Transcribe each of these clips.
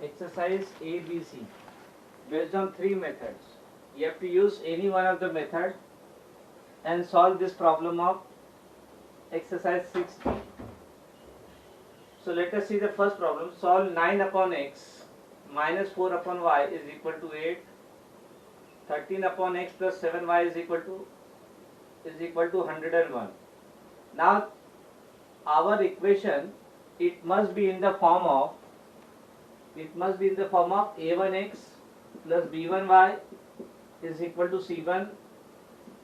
exercise ABC based on three methods. You have to use any one of the method and solve this problem of exercise 60. So let us see the first problem. Solve 9 upon x minus 4 upon y is equal to 8. 13 upon x plus 7y is equal to 101. Now our equation, it must be in the form of a1x plus b1y is equal to c1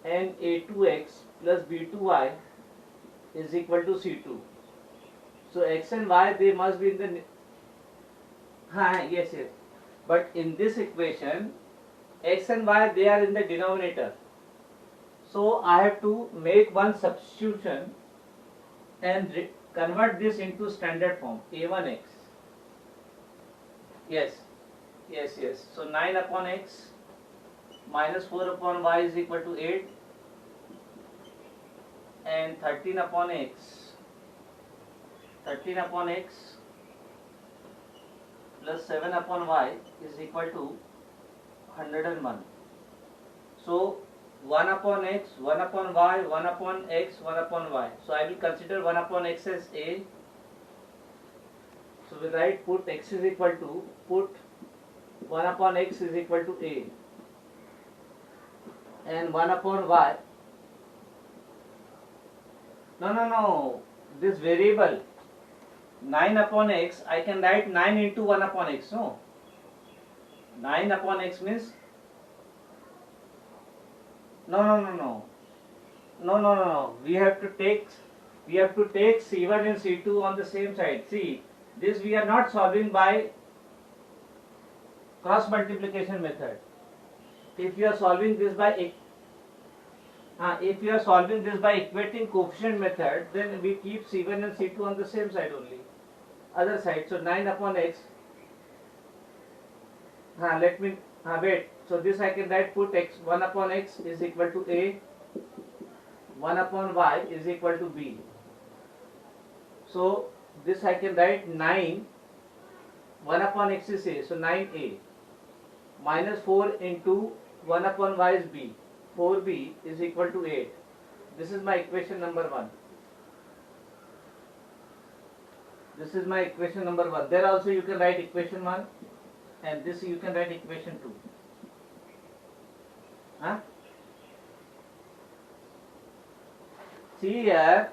and a2x plus b2y is equal to c2. So x and y, they must be in the yes. But in this equation, x and y, they are in the denominator. So I have to make one substitution and convert this into standard form a1x. Yes. So 9 upon x minus 4 upon y is equal to 8, and 13 upon x plus 7 upon y is equal to 101. So 1 upon x, 1 upon y, 1 upon x, 1 upon y. So I will consider 1 upon x as a. So we write, put 1 upon x is equal to a, and 1 upon y. No. This variable 9 upon x, I can write 9 into 1 upon x. No. 9 upon x means no. We have to take c1 and c2 on the same side. See, this we are not solving by cross multiplication method. If you are solving this by equating coefficient method, then we keep c1 and c2 on the same side only, other side. So 9 upon x, wait. So this I can write, put 1 upon x is equal to a, 1 upon y is equal to b. So this I can write 9, 1 upon x is a, so 9a, minus 4 into 1 upon y is b, 4b is equal to 8. This is my equation number 1. There also you can write equation 1, and this you can write equation 2. See here,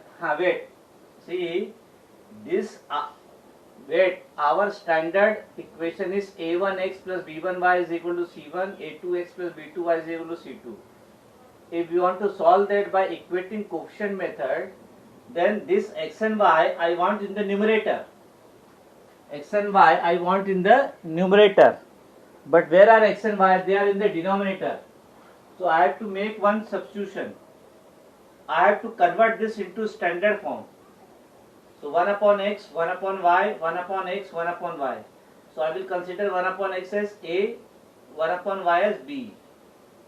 see this, our standard equation is a1x plus b1y is equal to c1, a2x plus b2y is equal to c2. If you want to solve that by equating coefficient method, then this x and y I want in the numerator. But where are x and y? They are in the denominator. So I have to make one substitution. I have to convert this into standard form. So 1 upon x, 1 upon y, 1 upon x, 1 upon y. So I will consider 1 upon x as a, 1 upon y as b.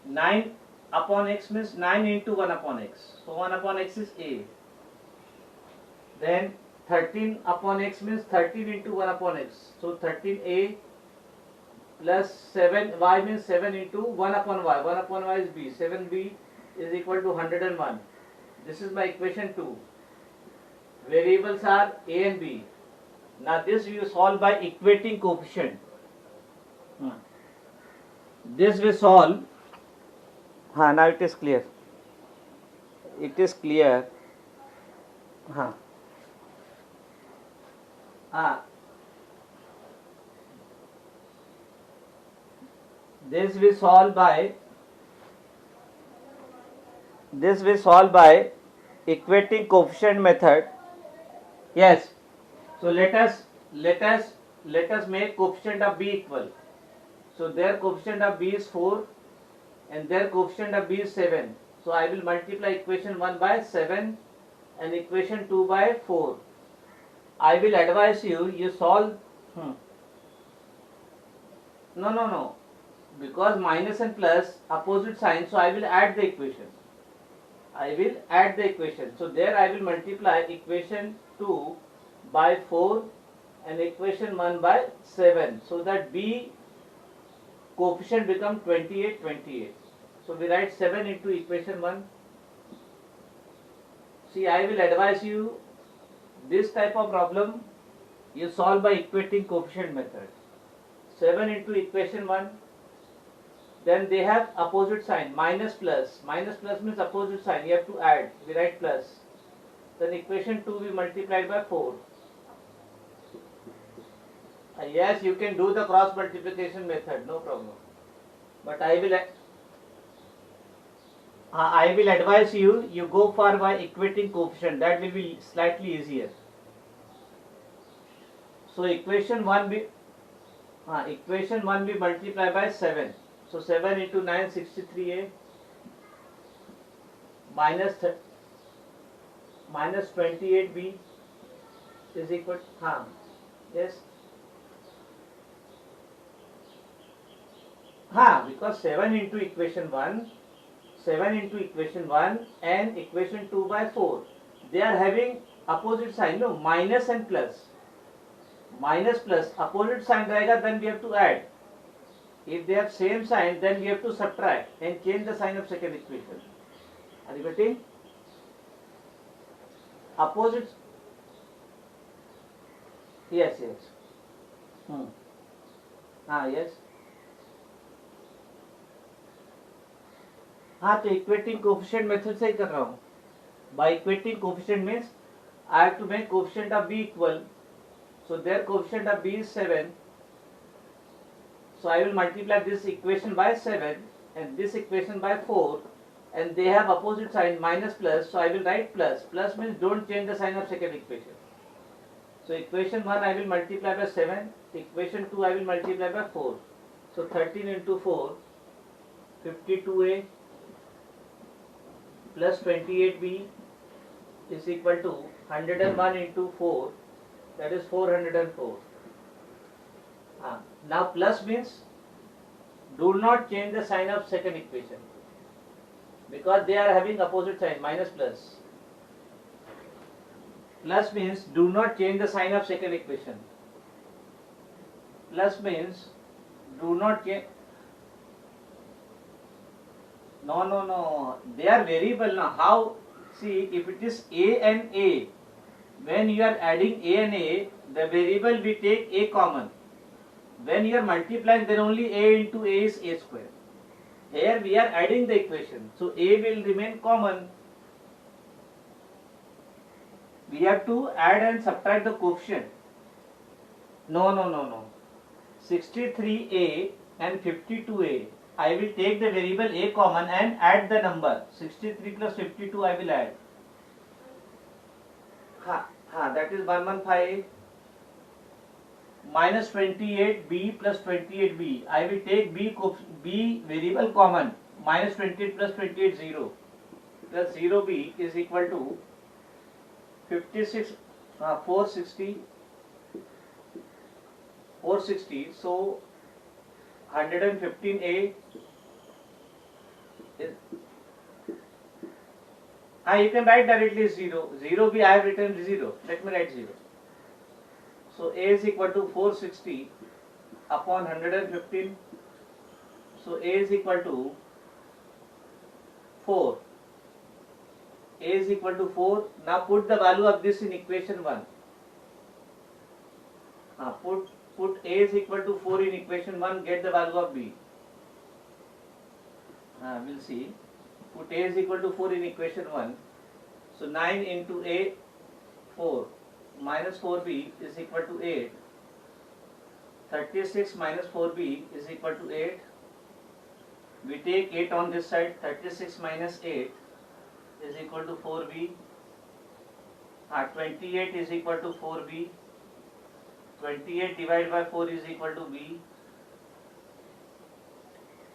9 upon x means 9 into 1 upon x. So 1 upon x is a. Then 13 upon x means 13 into 1 upon x. So 13a plus 7y means 7 into 1 upon y. 1 upon y is b. 7b is equal to 101. This is my equation 2. Variables are a and b. Now this you solve by equating coefficient. This we solve. Now it is clear. This we solve by equating coefficient method. Yes. So let us make coefficient of b equal. So their coefficient of b is 4 and their coefficient of b is 7. So I will multiply equation 1 by 7 and equation 2 by 4. I will advise you solve. No. Because minus and plus opposite sign, so I will add the equation. So there I will multiply equation 2 by 4 and equation 1 by 7, so that B coefficient become 28, 28. So we write 7 into equation 1. See, I will advise you this type of problem you solve by equating coefficient method. 7 into equation 1, then they have opposite sign, minus plus. Minus plus means opposite sign, you have to add, we write plus. Then equation 2 we multiplied by 4. Yes, you can do the cross multiplication method, no problem. But I will advise you, you go for by equating coefficient, that will be slightly easier. So equation 1 we multiply by 7. So 7 into 9, 63a minus 28b is equal yes. Because 7 into equation 1 and equation 2 by 4, they are having opposite sign, no, minus and plus. Minus plus opposite sign रहेगा, then we have to add. If they have same sign, then we have to subtract and change the sign of second equation. Are you getting? Opposite. Yes. Yes. तो equating coefficient method से ही कर रहा हूँ. By equating coefficient means I have to make coefficient of B equal. So their coefficient of B is 7. So I will multiply this equation by 7 and this equation by 4, and they have opposite sign, minus plus, so I will write plus. Plus means don't change the sign of second equation. So equation 1 I will multiply by 7, equation 2 I will multiply by 4. So 13 into 4, 52a plus 28b is equal to 101 into 4, that is 404. Now plus means do not change the sign of second equation, because they are having opposite sign, minus plus. Plus means do not change the sign of second equation. Plus means do not change. No. They are variable now. How? See, if it is A and A, when you are adding A and A, the variable we take A common. When you are multiplying, then only A into A is A square. Here we are adding the equation, so A will remain common. We have to add and subtract the coefficient. No. 63a and 52a. I will take the variable A common and add the number. 63 plus 52 I will add. That is 115. Minus 28b plus 28b. I will take b variable common. Minus 28 plus 28 0. Plus 0b is equal to 56, 460. So 115a is, you can write directly 0. 0b I have written 0. Let me write 0. So A is equal to 460 upon 115. So A is equal to 4. A is equal to 4. Now put the value of this in equation 1. Put A is equal to 4 in equation 1, get the value of B. We'll see. Put A is equal to 4 in equation 1. So 9 into A, 4. Minus 4b is equal to 8. 36 minus 4b is equal to 8. We take 8 on this side. 36 minus 8 is equal to 4b. 28 is equal to 4b. 28 divided by 4 is equal to b.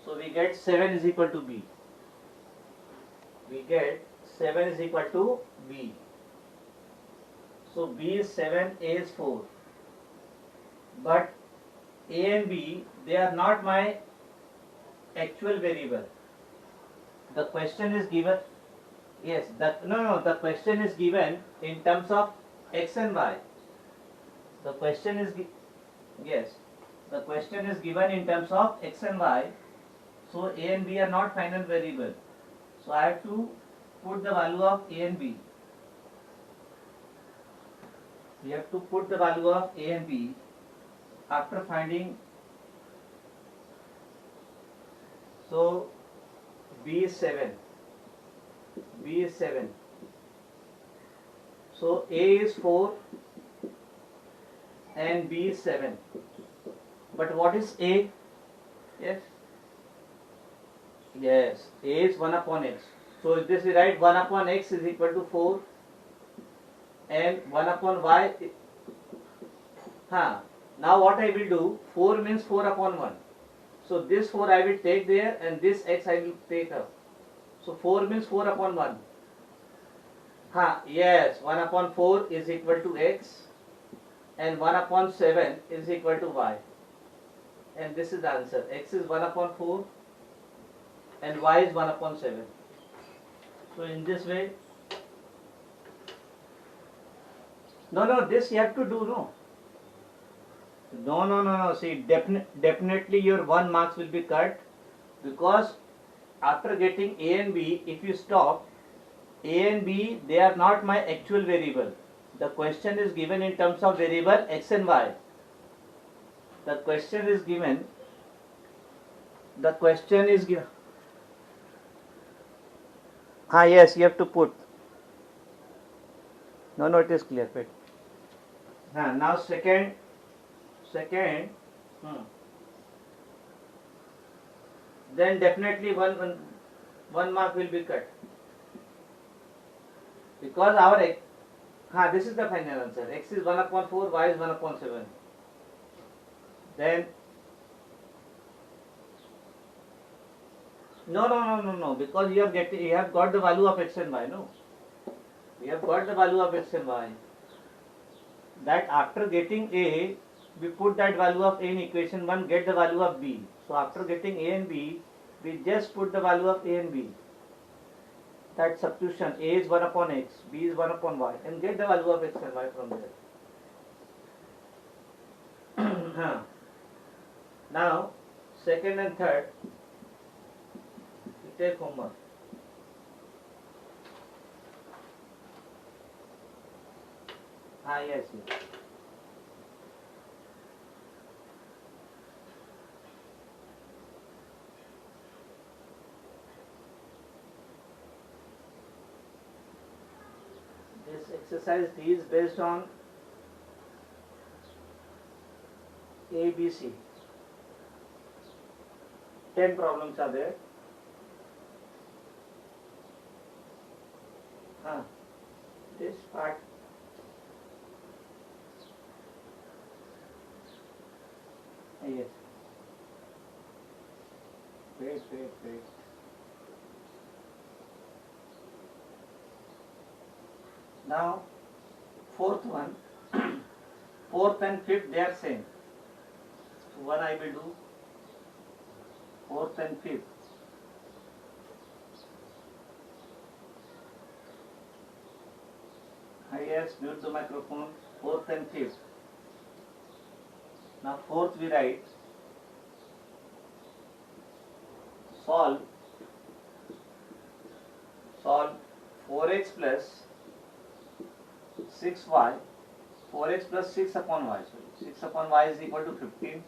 So we get 7 is equal to b. We get 7 is equal to b. So B is 7, A is 4. But A and B, they are not my actual variable. The question is given, the question is given in terms of x and y. The question is yes. The question is given in terms of x and y. So a and b are not final variable. So I have to put the value of a and b. We have to put the value of a and b after finding. So b is 7. B is 7. So a is 4 and b is 7. But what is a? Yes. Yes, a is 1 upon x. So this we write 1 upon x is equal to 4 and 1 upon y. Now what I will do, 4 means 4 upon 1. So this 4 I will take there and this x I will take up. So 4 means 4 upon 1. Yes, 1 upon 4 is equal to x and 1 upon 7 is equal to y. And this is the answer. X is 1 upon 4 and y is 1 upon 7. So in this way, no, this you have to do, no. No. See, definitely your 1 marks will be cut, because after getting a and b, if you stop, a and b, they are not my actual variable. The question is given in terms of variable x and y. The question is given. Yes, you have to put. No, it is clear. Wait. Now second. Then definitely one mark will be cut, because our this is the final answer. X is 1 upon 4, y is 1 upon 7. Then no, because you have got the value of x and y. No, we have got the value of x and y. That after getting a, we put that value of a in equation 1, get the value of b. So after getting a and b, we just put the value of a and b. That substitution, a is 1 upon x, b is 1 upon y, and get the value of x and y from there. Now, second and third, we take homework. Yes. This exercise D is based on ABC. 10 problems are there. This part. Yes. Wait. Now, fourth one, fourth and fifth, they are same. So one I will do, fourth and fifth. Yes, mute the microphone. Fourth and fifth. Now fourth we write, solve 4x plus 6y, 4x plus 6 upon y, so 6 upon y is equal to 15,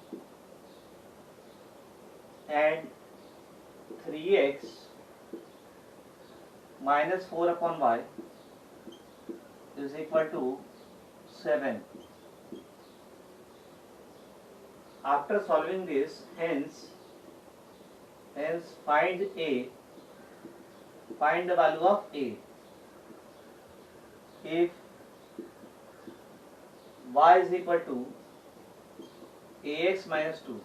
and 3x minus 4 upon y is equal to 7. After solving this, hence find the value of a. If y is equal to ax minus 2,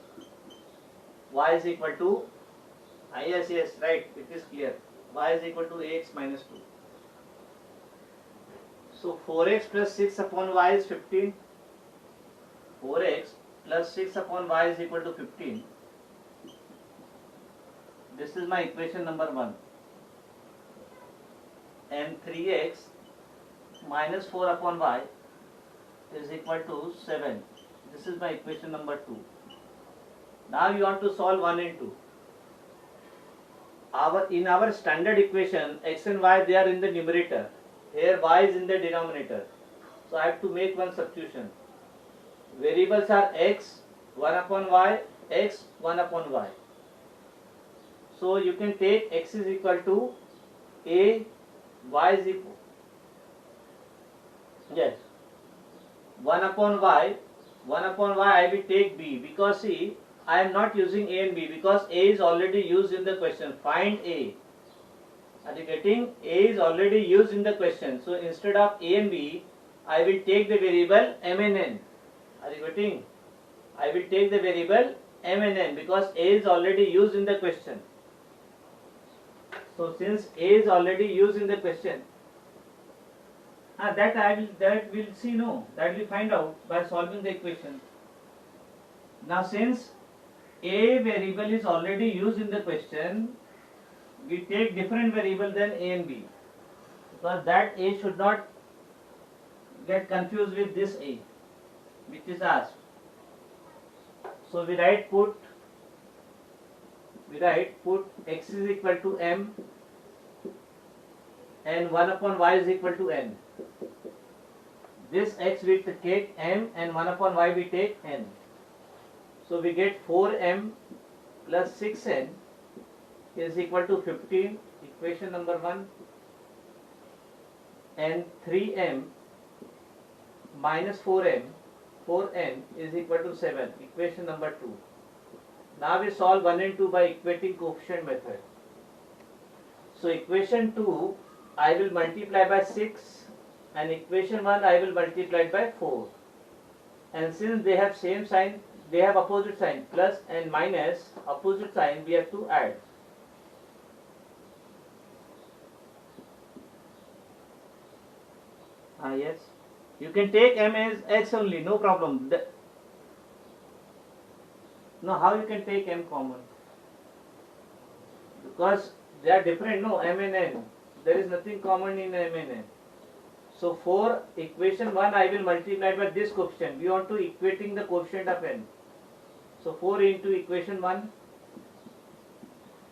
y is equal to, yes, right, it is clear, y is equal to ax minus 2. So 4x plus 6 upon y is 15. 4x plus 6 upon y is equal to 15. This is my equation number 1. And 3x minus 4 upon y is equal to 7. This is my equation number 2. Now you want to solve 1 and 2. In our standard equation, x and y, they are in the numerator. Here y is in the denominator. So I have to make one substitution. Variables are x, 1 upon y, x, 1 upon y. So you can take x is equal to a, y is equal, yes, 1 upon y I will take b, because see, I am not using a and b because a is already used in the question. Find a. Are you getting? A is already used in the question. So instead of a and b, I will take the variable m and n. Are you getting? I will take the variable m and n because a is already used in the question. So since a is already used in the question, that we'll see, no, that we'll find out by solving the equation. Now since a variable is already used in the question, we take different variable than a and b, because that a should not get confused with this a which is asked. So we write put x is equal to m and 1 upon y is equal to n. This x we take m and 1 upon y we take n. So we get 4m plus 6n is equal to 15, equation number 1, and 3m minus 4n is equal to 7, equation number 2. Now we solve 1 and 2 by equating coefficient method. So equation 2 I will multiply by 6 and equation 1 I will multiply by 4. And since they have same sign, they have opposite sign, plus and minus, opposite sign we have to add. Yes, you can take m as x only, no problem. No, how you can take m common? Because they are different, no, m and n. There is nothing common in m and n. So for equation 1 I will multiply by this coefficient. We want to equating the coefficient of n. So 4 into equation 1,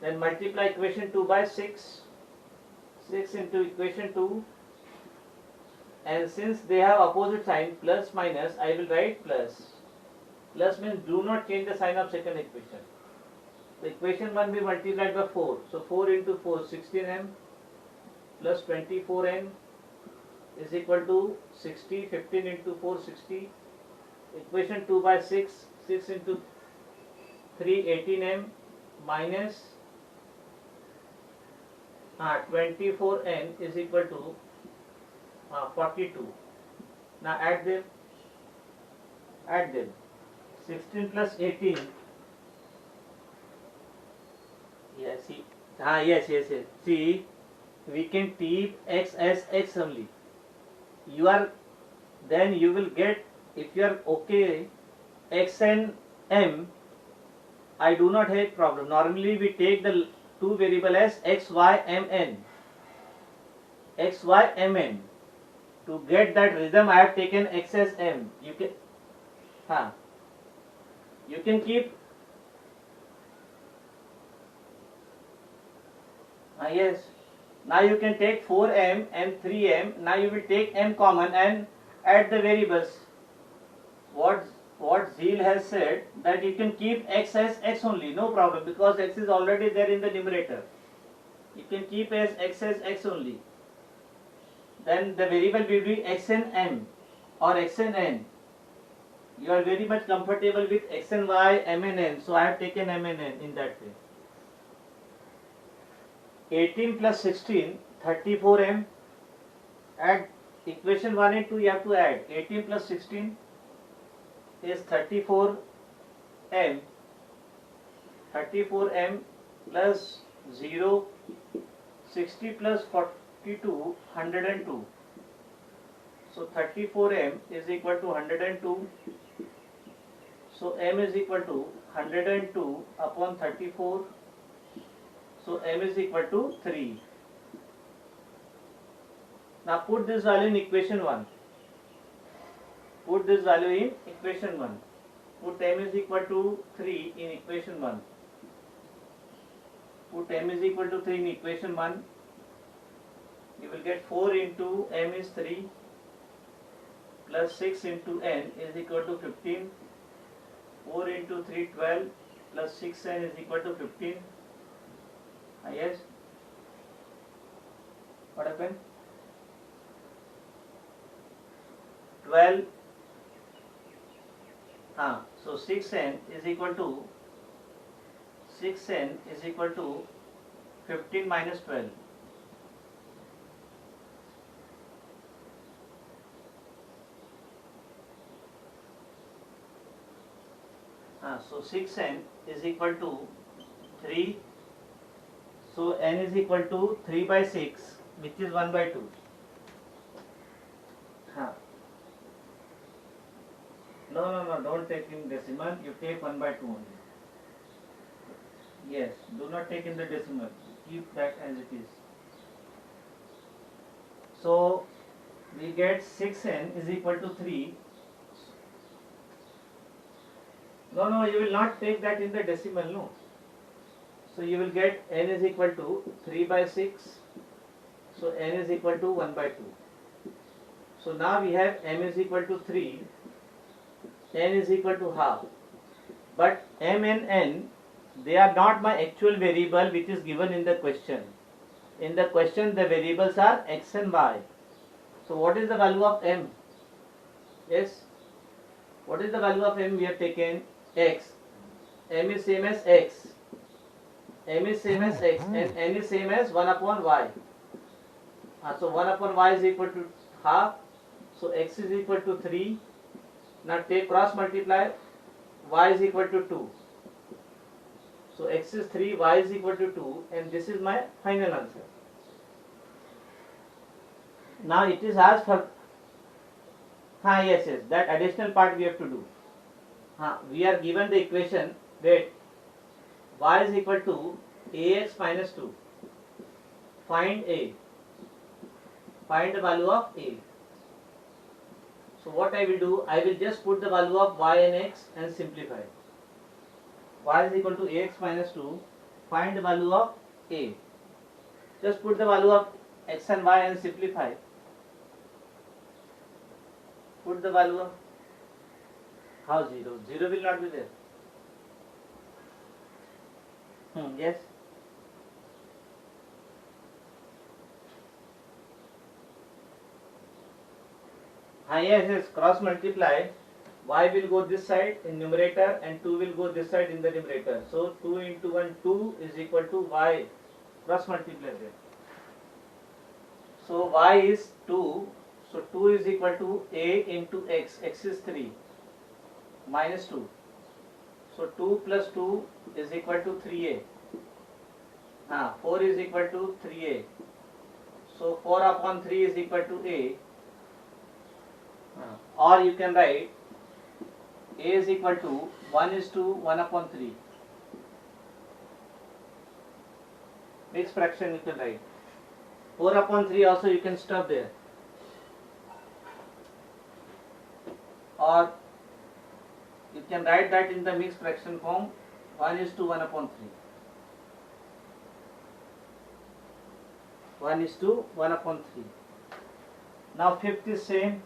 then multiply equation 2 by 6 into equation 2, and since they have opposite sign, plus minus, I will write plus. Plus means do not change the sign of second equation. The equation 1 be multiplied by 4. So 4 into 4, 16m plus 24n is equal to 60. 15 into 4, 60. Equation 2 by 6, 6 into 3, 18m minus 24n is equal to 42. Now add them. 16 plus 18. Yes, see. Yes. See, we can keep x as x only. Then you will get, if you are okay, x and m, I do not have problem. Normally we take the two variable as x, y, m, n. X, y, m, n. To get that rhythm, I have taken x as m. You can keep. Yes. Now you can take 4m and 3m. Now you will take m common and add the variables. What Zeal has said, that you can keep x as x only, no problem, because x is already there in the numerator. You can keep as x only. Then the variable will be x and m or x and n. You are very much comfortable with x and y, m and n. So I have taken m and n in that way. 18 plus 16, 34m. Add equation 1 and 2, you have to add. 18 plus 16 is 34m. 34m plus 0, 60 plus 42, 102. So 34m is equal to 102. So m is equal to 102 upon 34. So m is equal to 3. Now put this value in equation 1. Put this value in equation 1. Put m is equal to 3 in equation 1. Put m is equal to 3 in equation 1. You will get 4 into m is 3 plus 6 into n is equal to 15. 4 into 3, 12 plus 6n is equal to 15. Yes. What happened? 12. So 6n is equal to 15 minus 12. So 6n is equal to 3. So n is equal to 3 by 6, which is 1 by 2. No, don't take in decimal, you take 1 by 2 only. Yes, do not take in the decimal, keep that as it is. So we get 6n is equal to 3. No, you will not take that in the decimal, no. So you will get n is equal to 3 by 6. So n is equal to 1 by 2. So now we have m is equal to 3, n is equal to half. But m and n, they are not my actual variable which is given in the question. In the question the variables are x and y. So what is the value of m? Yes. What is the value of m? We have taken x. M is same as x. M is same as x and n is same as 1 upon y. So 1 upon y is equal to half. So x is equal to 3. Now take cross multiply. Y is equal to 2. So x is 3, y is equal to 2, and this is my final answer. Now it is asked for, yes, that additional part we have to do. We are given the equation that y is equal to ax minus 2. Find a. Find the value of a. So what I will do, I will just put the value of y and x and simplify. Y is equal to ax minus 2. Find the value of a. Just put the value of x and y and simplify. Put the value of, how 0? 0 will not be there. Yes. Yes, cross multiply. Y will go this side in numerator and 2 will go this side in the numerator. So 2 into 1, 2 is equal to y. Cross multiply there. So y is 2. So 2 is equal to a into x. X is 3 minus 2. So 2 plus 2 is equal to 3a. 4 is equal to 3a. So 4 upon 3 is equal to a. Or you can write a is equal to 1 is to 1 upon 3. Mixed fraction you can write. 4 upon 3 also you can stop there. Or you can write that in the mixed fraction form, 1 is to 1 upon 3. 1 is to 1 upon 3. Now fifth is same.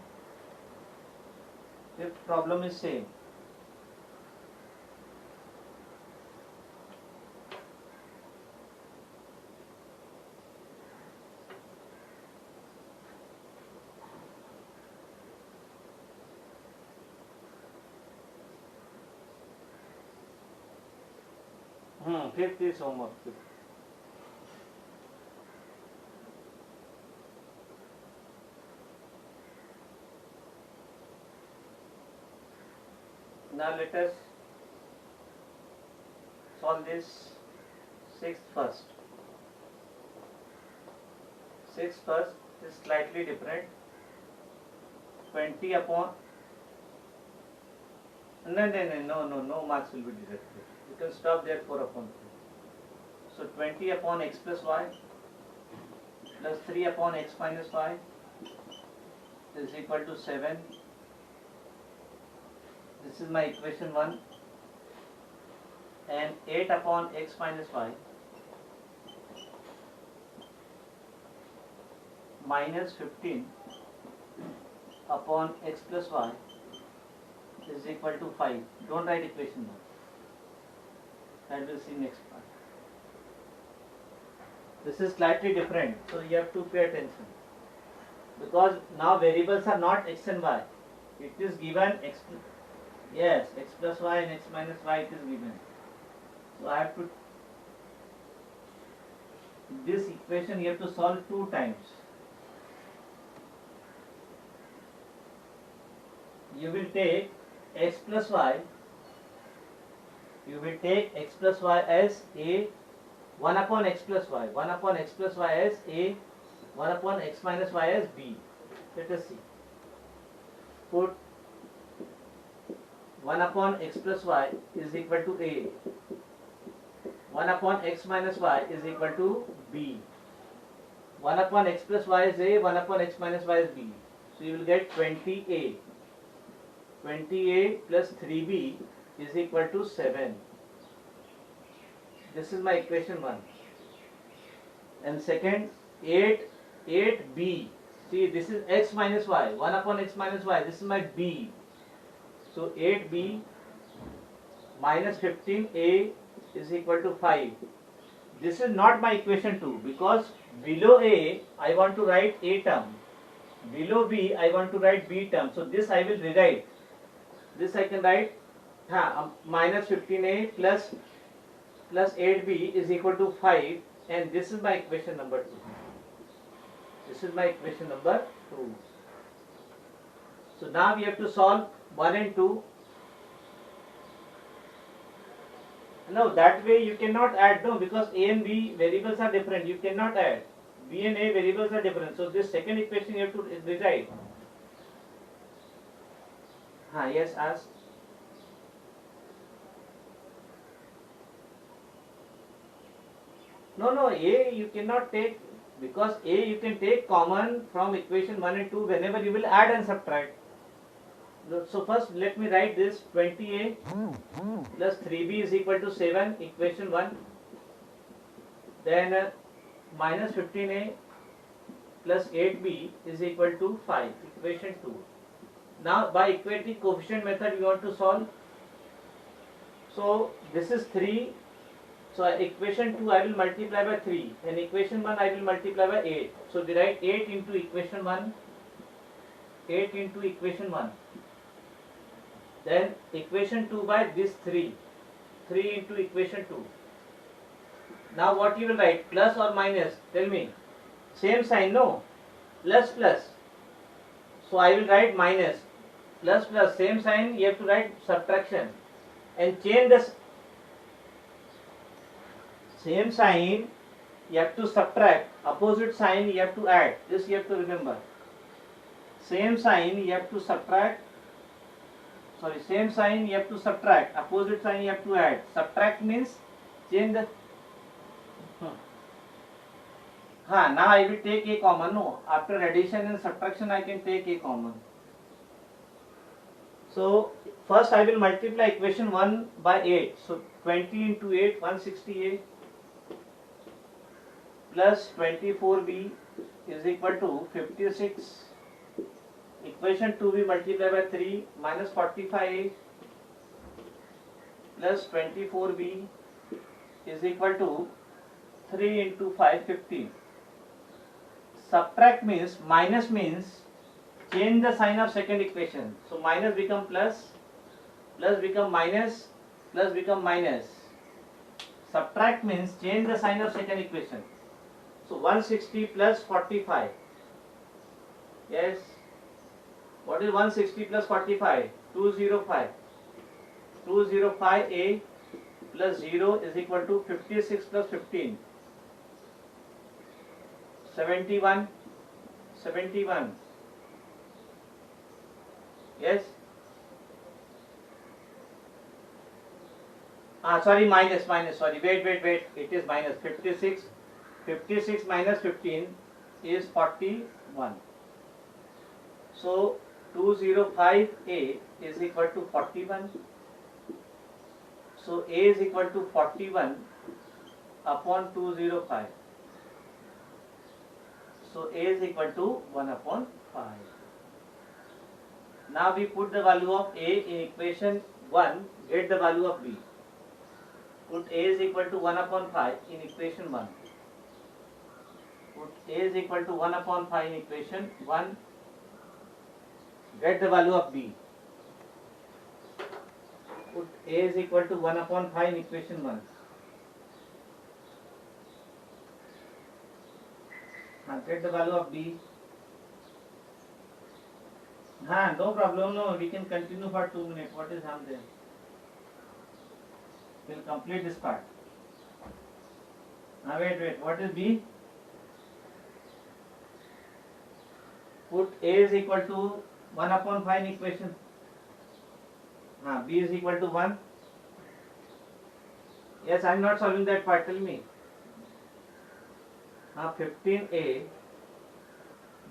Fifth problem is same. Fifth is homework. Now let us solve this sixth first. Sixth first is slightly different. 20 upon, no marks will be deducted. You can stop there 4 upon 3. So 20 upon x plus y plus 3 upon x minus y is equal to 7. this is my equation 1, and 8 upon x minus y minus 15 upon x plus y is equal to 5. Don't write equation 1. That we'll see next part. This is slightly different, so you have to pay attention. Because now variables are not x and y. It is given x, yes, x plus y and x minus y it is given. So I have to, this equation you have to solve 2 times. You will take x plus y, you will take x plus y as a 1 upon x plus y, 1 upon x plus y as a, 1 upon x minus y as b. Let us see. Put 1 upon x plus y is equal to a, 1 upon x minus y is equal to b. 1 upon x plus y is a, 1 upon x minus y is b. So you will get 20a. 20a plus 3b is equal to 7. This is my equation 1. And second, 8b. See, this is x minus y. 1 upon x minus y. This is my b. So 8b minus 15a is equal to 5. This is not my equation 2 because below a I want to write a term. Below b I want to write b term. So this I will rewrite. This I can write minus 15a plus 8b is equal to 5, and this is my equation number 2. This is my equation number 2. So now we have to solve 1 and 2. No, that way you cannot add, no, because a and b variables are different. You cannot add. B and a variables are different. So this second equation you have to rewrite. Yes, ask. No, a you cannot take, because a you can take common from equation 1 and 2 whenever you will add and subtract. So first let me write this 20a plus 3b is equal to 7, equation 1. Then minus 15a plus 8b is equal to 5, equation 2. Now by equating coefficient method we want to solve. So this is 3. So equation 2 I will multiply by 3 and equation 1 I will multiply by 8. So write 8 into equation 1, 8 into equation 1. Then equation 2 by this 3, 3 into equation 2. Now what you will write, plus or minus, tell me. Same sign, no? Plus plus. So I will write minus. Plus plus, same sign, you have to write subtraction. And change this. Same sign, you have to subtract. Opposite sign, you have to add. This you have to remember. Same sign, you have to subtract. Sorry, same sign, you have to subtract. Opposite sign, you have to add. Subtract means change the. Now I will take a common. No, after addition and subtraction, I can take a common. So first I will multiply equation 1 by 8. So 20 into 8, 168 plus 24b is equal to 56. Equation 2 we multiply by 3 minus 45a plus 24b is equal to 3 into 5, 15. Subtract means, minus means change the sign of second equation. So minus become plus, plus become minus, plus become minus. Subtract means change the sign of second equation. So 160 plus 45. Yes. What is 160 plus 45? 205. 205a plus 0 is equal to 56 plus 15. 71. 71. Yes. Sorry, minus. Sorry, wait. It is minus 56. 56 minus 15 is 41. So 205A is equal to 41. So A is equal to 41 upon 205. So A is equal to 1 upon 5. Now we put the value of A in equation 1, get the value of B. Put A is equal to 1 upon 5 in equation 1. Put A is equal to 1 upon 5 in equation 1, get the value of B. Put A is equal to 1 upon 5 in equation 1. Now get the value of B. No problem, no, we can continue for 2 minutes. What is harm there? We'll complete this part. Now wait, what is B? Put A is equal to 1 upon 5 in equation. B is equal to 1. Yes, I am not solving that part, tell me. 15A,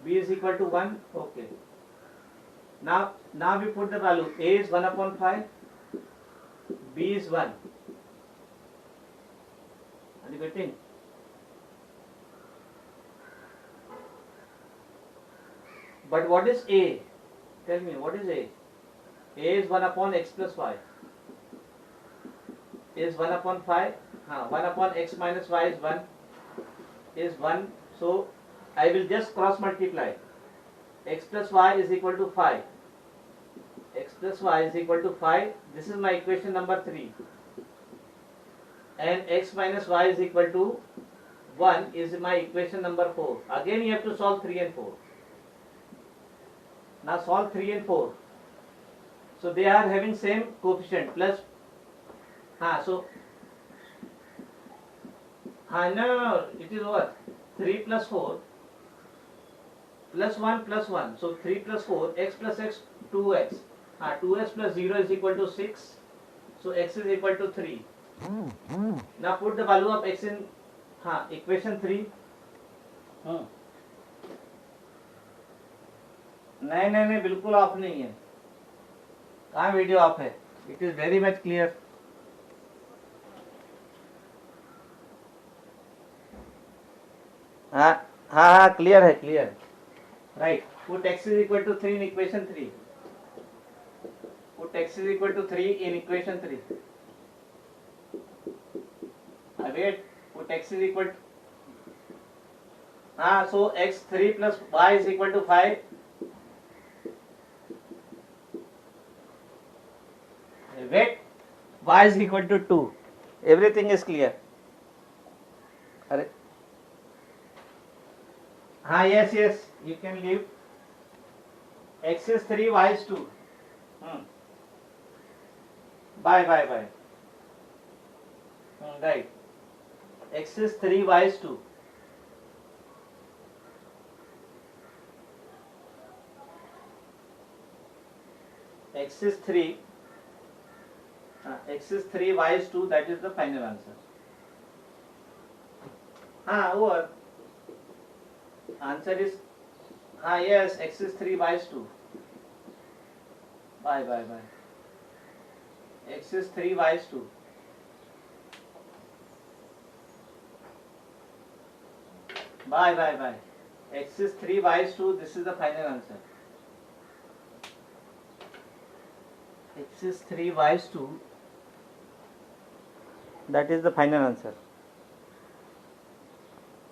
B is equal to 1, okay. Now we put the value. A is 1 upon 5, B is 1. Are you getting? But what is A? Tell me, what is A? A is 1 upon x plus y. Is 1 upon 5. 1 upon x minus y is 1. Is 1. So I will just cross multiply. X plus y is equal to 5. X plus y is equal to 5. This is my equation number 3. And x minus y is equal to 1 is my equation number 4. Again you have to solve 3 and 4. Now solve 3 and 4. So they are having same coefficient plus. No, it is what? 3 plus 4 plus 1 plus 1. So 3 plus 4, x plus x, 2x. 2x plus 0 is equal to 6. So x is equal to 3. Now put the value of x in equation 3. नहीं बिल्कुल of नहीं है. कहाँ video of है? It is very much clear. हाँ clear है, clear. Right. Put x is equal to 3 in equation 3. Put x is equal to 3 in equation 3. Wait. Put x is equal to. So x 3 plus y is equal to 5. Wait. Y is equal to 2. Everything is clear. Yes, you can leave. X is 3, y is 2. Bye. Right. X is 3, y is 2. X is 3, y is 2. That is the final answer. Over. Answer is yes, x is 3, y is 2. Bye. X is 3, y is 2. Bye. X is 3, y is 2. This is the final answer. X is 3, y is 2. That is the final answer.